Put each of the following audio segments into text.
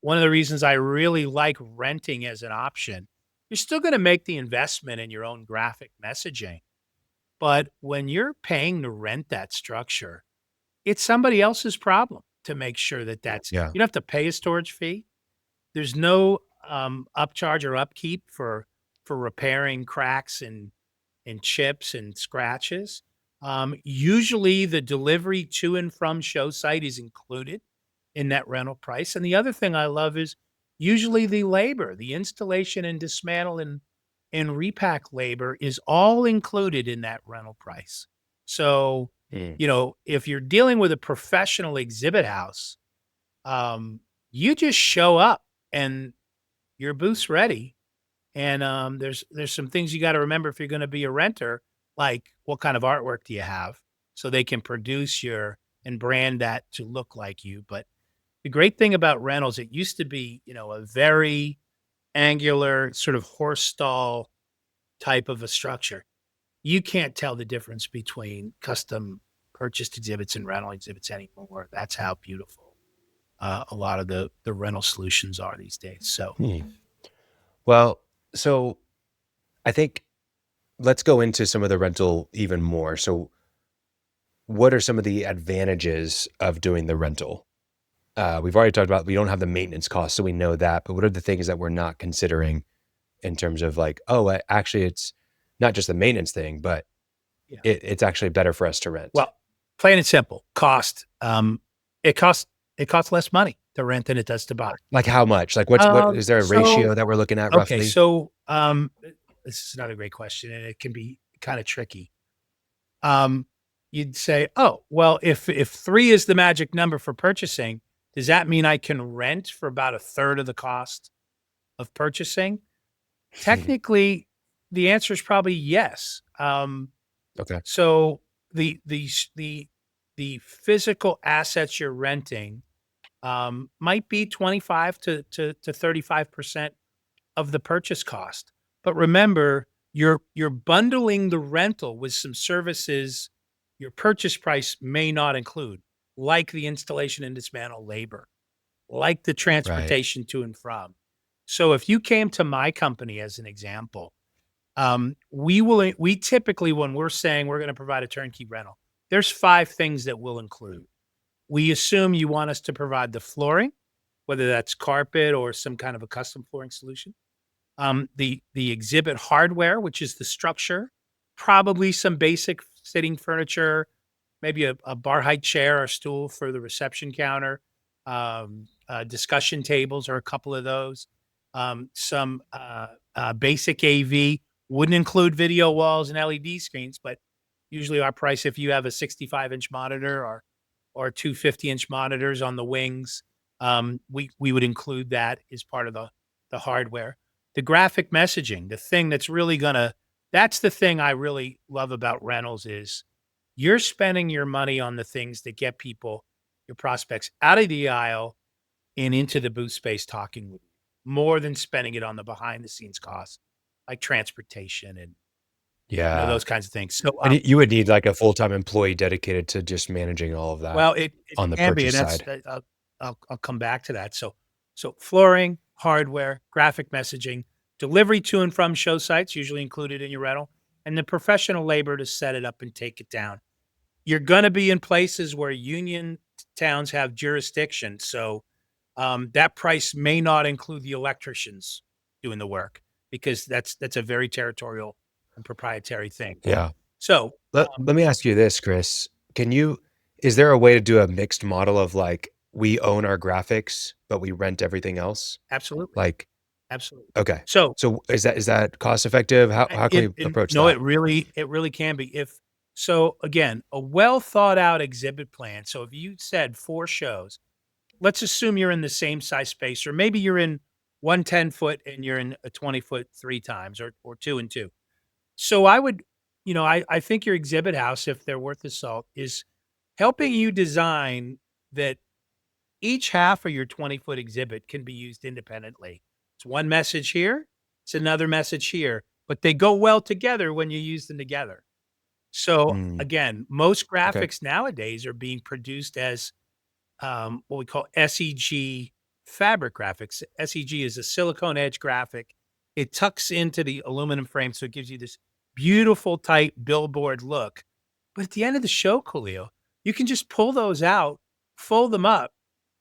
one of the reasons I really like renting as an option. You're still gonna make the investment in your own graphic messaging, but when you're paying to rent that structure, it's somebody else's problem to make sure that Yeah. you don't have to pay a storage fee. There's no, upcharge or upkeep for repairing cracks and chips and scratches. Usually the delivery to and from show site is included in that rental price. And the other thing I love is usually the labor, the installation and dismantle and repack labor is all included in that rental price. So, Mm. if you're dealing with a professional exhibit house, you just show up and your booth's ready. And there's some things you got to remember if you're going to be a renter, like what kind of artwork do you have, so they can produce your and brand that to look like you. But the great thing about rentals, it used to be, a very angular sort of horse stall type of a structure. You can't tell the difference between custom purchased exhibits and rental exhibits anymore. That's how beautiful a lot of the rental solutions are these days. So Hmm. Well, so I think let's go into some of the rental even more. So, what are some of the advantages of doing the rental? We've already talked about we don't have the maintenance costs, so we know that. But what are the things that we're not considering in terms of like, oh, actually, it's not just the maintenance thing, but yeah. it's actually better for us to rent. Well, plain and simple, cost. It costs it costs less money to rent than it does to buy. Like how much? Like what is there a So ratio that we're looking at okay, roughly? so this is another great question, and it can be kind of tricky. Um, you'd say, oh, well, if three is the magic number for purchasing, does that mean I can rent for about a third of the cost of purchasing? Technically, the answer is probably yes. Okay. So the physical assets you're renting might be 25 to 35% of the purchase cost. But remember, you're bundling the rental with some services your purchase price may not include, like the installation and dismantle labor, like the Right. transportation to and from. So if you came to my company as an example, we typically, when we're saying we're going to provide a turnkey rental, there's 5 things that we'll include. We assume you want us to provide the flooring, whether that's carpet or some kind of a custom flooring solution. The exhibit hardware, which is the structure, probably some basic sitting furniture, maybe a bar height chair or stool for the reception counter, discussion tables or a couple of those, some basic AV, wouldn't include video walls and LED screens, but usually our price if you have a 65-inch monitor or 2 50-inch monitors on the wings, we would include that as part of the hardware. The graphic messaging, the thing that's really gonna that's the thing I really love about rentals is you're spending your money on the things that get people, your prospects, out of the aisle and into the booth space talking with you, more than spending it on the behind the scenes costs, like transportation and, Yeah. those kinds of things. So, And you would need like a full-time employee dedicated to just managing all of that well, it on the can be, and purchase that's side. I'll come back to that. So flooring, hardware, graphic messaging, delivery to and from show sites, usually included in your rental, and the professional labor to set it up and take it down. You're gonna be in places where union towns have jurisdiction, so, that price may not include the electricians doing the work because that's a very territorial and proprietary thing. Yeah. So, Let me ask you this, Chris. Can you is there a way to do a mixed model of like we own our graphics, but we rent everything else? absolutely, Like, absolutely. okay. So, So is that cost effective? How can we it approach no, that? it really can be. If so, again, a well thought out exhibit plan. So if you said 4 shows, let's assume you're in the same size space, or maybe you're in one 10 foot and you're in a 20 foot 3 times or 2 and 2. So I would, I think your exhibit house, if they're worth the salt, is helping you design that each half of your 20-foot exhibit can be used independently. It's one message here, it's another message here, but they go well together when you use them together. So Mm, again, most okay. graphics nowadays are being produced as what we call SEG fabric graphics. SEG is a silicone edge graphic. It tucks into the aluminum frame, so it gives you this beautiful, tight billboard look. But at the end of the show, Khalil, you can just pull those out, fold them up,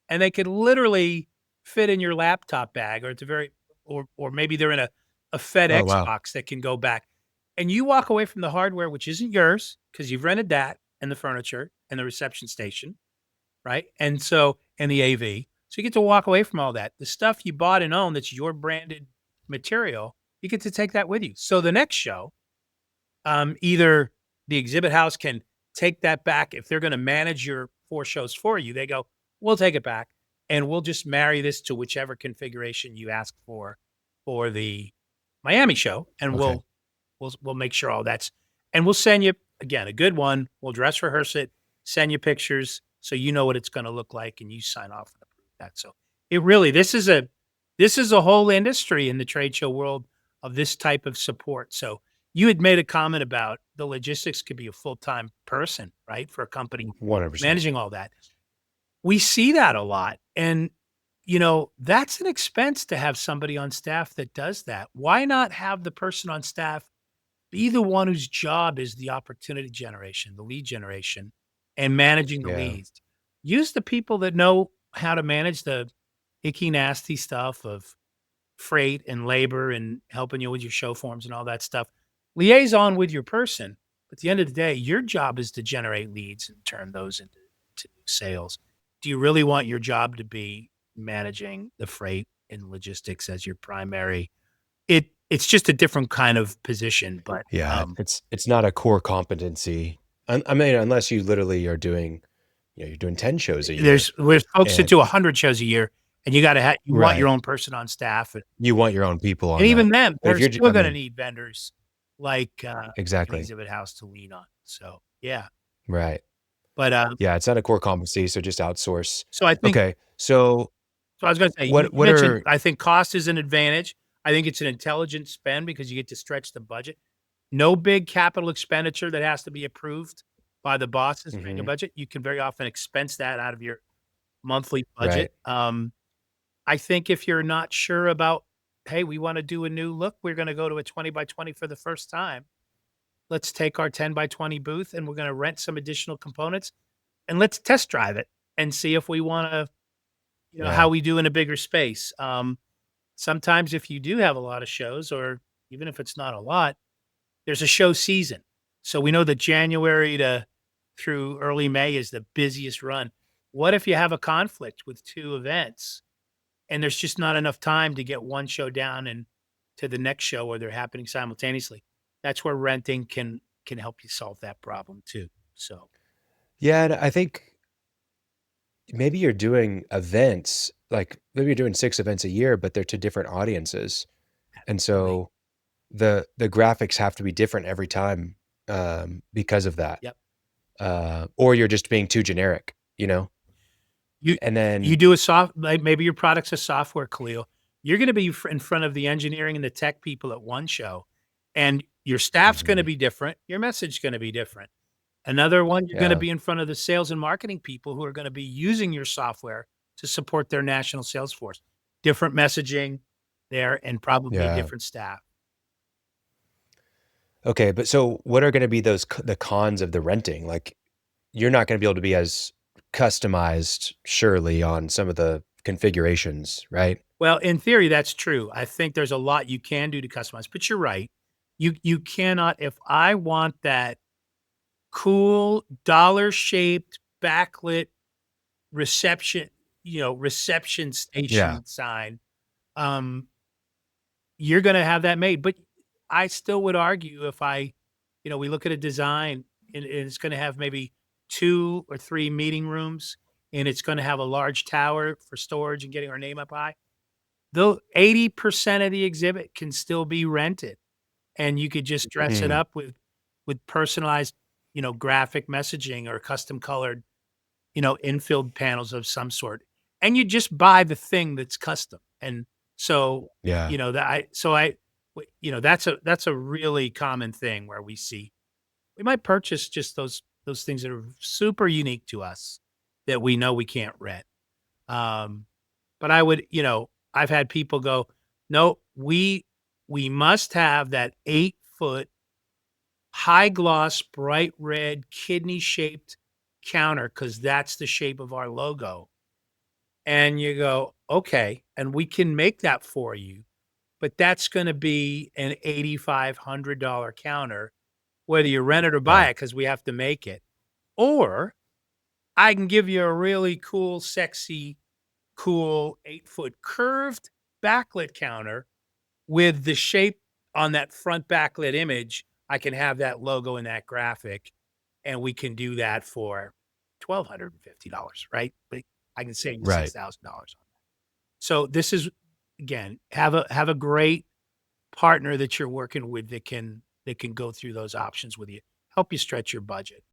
and they could literally fit in your laptop bag, or at the very, or maybe they're in a Oh, FedEx wow. box that can go back. And you walk away from the hardware, which isn't yours because you've rented that and the furniture and the reception station, right? And the AV. So you get to walk away from all that. The stuff you bought and own that's your branded material, you get to take that with you. So the next show, either the exhibit house can take that back if they're going to manage your 4 shows for you. They go, we'll take it back and we'll just marry this to whichever configuration you ask for the Miami show, and Okay. we'll make sure all that's, and we'll send you again a good one. We'll dress rehearse it, send you pictures so you know what it's going to look like, and you sign off and approve that. So it really, this is a whole industry in the trade show world of this type of support. So you had made a comment about the logistics could be a full-time person, right? For a company 100%. managing all that. We see that a lot. And, that's an expense to have somebody on staff that does that. Why not have the person on staff be the one whose job is the opportunity generation, the lead generation, and managing the Yeah. leads? Use the people that know how to manage the icky, nasty stuff of freight and labor and helping you with your show forms and all that stuff. Liaison with your person. But at the end of the day, your job is to generate leads and turn those into sales. Do you really want your job to be managing the freight and logistics as your primary? It's just a different kind of position, but Yeah, it's not a core competency. I mean, unless you literally are doing, you're doing 10 shows a year there's folks that and do 100 shows a year, and you want your right. own person on staff, You want your own people and on even that. them, But if they're you're j still I gonna mean, need vendors like, an exactly. exhibit house to lean on. So, yeah, Right. but, Yeah, it's not a core competency, so just outsource. so I think Okay, so so I was gonna say, you what mentioned, are I think cost is an advantage. I think it's an intelligent spend because you get to stretch the budget. No big capital expenditure that has to be approved by the bosses during a Mhm, budget. You can very often expense that out of your monthly right. budget. I think if you're not sure about, "Hey, we wanna do a new look, we're gonna go to a 20 by 20 for the first time. Let's take our 10 by 20 booth, and we're gonna rent some additional components, and let's test drive it and see if we wanna, Yeah, how we do in a bigger space." Sometimes if you do have a lot of shows, or even if it's not a lot, there's a show season. So we know that January to through early May is the busiest run. What if you have a conflict with 2 events and there's just not enough time to get one show down and to the next show, or they're happening simultaneously? That's where renting can help you solve that problem too. So, yeah, and I think maybe you're doing events, like, maybe you're doing 6 events a year, but they're to different audiences, and absolutely. so the graphics have to be different every time, because of that, Yep. or you're just being too generic, You and you then do a soft, like, maybe your product's a software, Khalil. You're gonna be in front of the engineering and the tech people at one show, and your staff's gonna Mhm, be different, your message is gonna be different. Another one, you're gonna yeah, be in front of the sales and marketing people who are gonna be using your software to support their national sales force. Different messaging there and probably a yeah. different staff. Okay, but so what are gonna be the cons of the renting? Like, you're not gonna be able to be as customized, surely, on some of the configurations, right? Well, in theory, that's true. I think there's a lot you can do to customize, but you're right. You cannot, if I want that cool dollar-shaped backlit reception, reception Yeah. station sign, um, you're gonna have that made. But I still would argue, if we look at a design, and it's gonna have maybe 2 or 3 meeting rooms, and it's gonna have a large tower for storage and getting our name up high, though 80% of the exhibit can still be rented, and you could just dress it Mm, up with personalized, graphic messaging or custom colored, infield panels of some sort, and you just buy the thing that's custom. And so, yeah. that's a really common thing where we might purchase just those things that are super unique to us that we know we can't rent. Um, But I would, I've had people go, "No, we must have that 8-foot high gloss, bright red, kidney shaped counter because that's the shape of our logo." And you go, "Okay, and we can make that for you, but that's gonna be an $8,500 counter, whether you rent it or buy Right. it, because we have to make it. Or I can give you a really cool, sexy, cool 8-foot curved backlit counter with the shape on that front backlit image. I can have that logo and that graphic, and we can do that for $1,250, right? But I can save you Right. $6,000. So this is, again, have a great partner that you're working with that can go through those options with you, help you stretch your budget.